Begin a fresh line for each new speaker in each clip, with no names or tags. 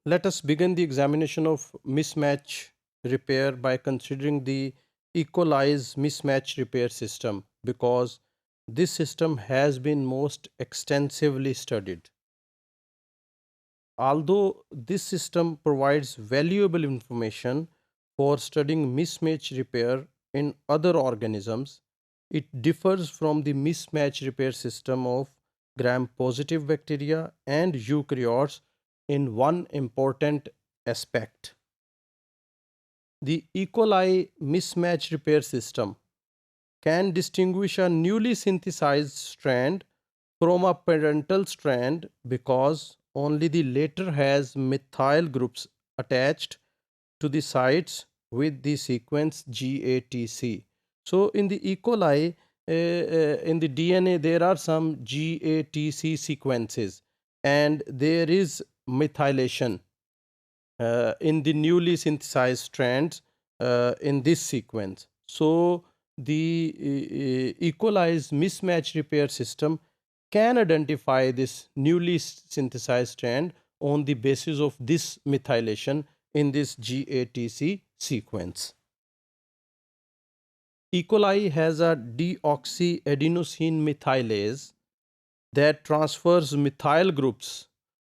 Let us begin the examination of mismatch repair by considering the equalized mismatch repair system, because this system has been most extensively studied. Although this system provides valuable information for studying mismatch repair in other organisms, it differs from the mismatch repair system of gram-positive bacteria and eukaryotes in one important aspect. The E. coli mismatch repair system can distinguish a newly synthesized strand from a parental strand because only the latter has methyl groups attached to the sites with the sequence GATC. So in the E. coli, in the DNA, there are some GATC sequences, and there is methylation in the newly synthesized strands in this sequence. So the E. coli's mismatch repair system can identify this newly synthesized strand on the basis of this methylation in this GATC sequence. E. coli has a deoxyadenosine methylase that transfers methyl groups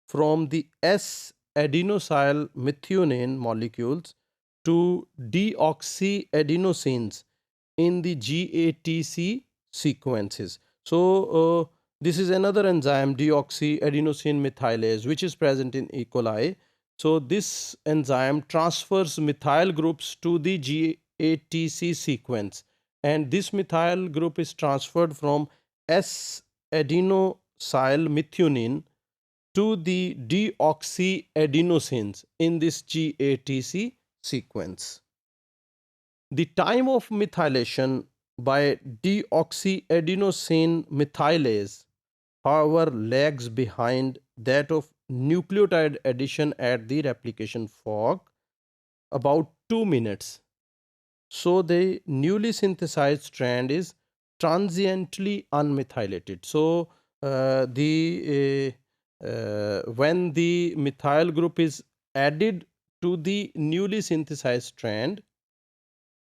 from the S-adenosyl methionine molecules to deoxyadenosines in the GATC sequences. So, this is another enzyme, deoxyadenosine methylase, which is present in E. coli. So, this enzyme transfers methyl groups to the GATC sequence, and this methyl group is transferred from S-adenosyl methionine to the deoxyadenosines in this GATC sequence. The time of methylation by deoxyadenosine methylase, however, lags behind that of nucleotide addition at the replication fork about 2 minutes. So the newly synthesized strand is transiently unmethylated. So when the methyl group is added to the newly synthesized strand,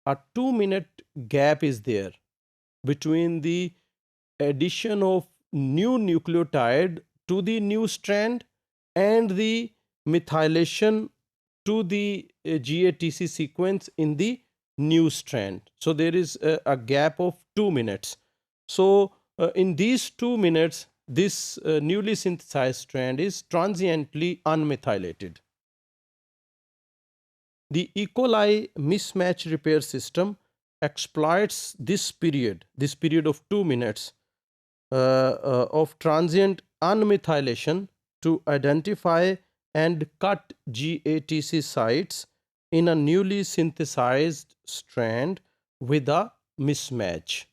a 2-minute gap is there between the addition of new nucleotide to the new strand and the methylation to the GATC sequence in the new strand. So there is a gap of 2 minutes. So in these 2 minutes, this newly synthesized strand is transiently unmethylated. The E. coli mismatch repair system exploits this period of 2 minutes of transient unmethylation to identify and cut GATC sites in a newly synthesized strand with a mismatch.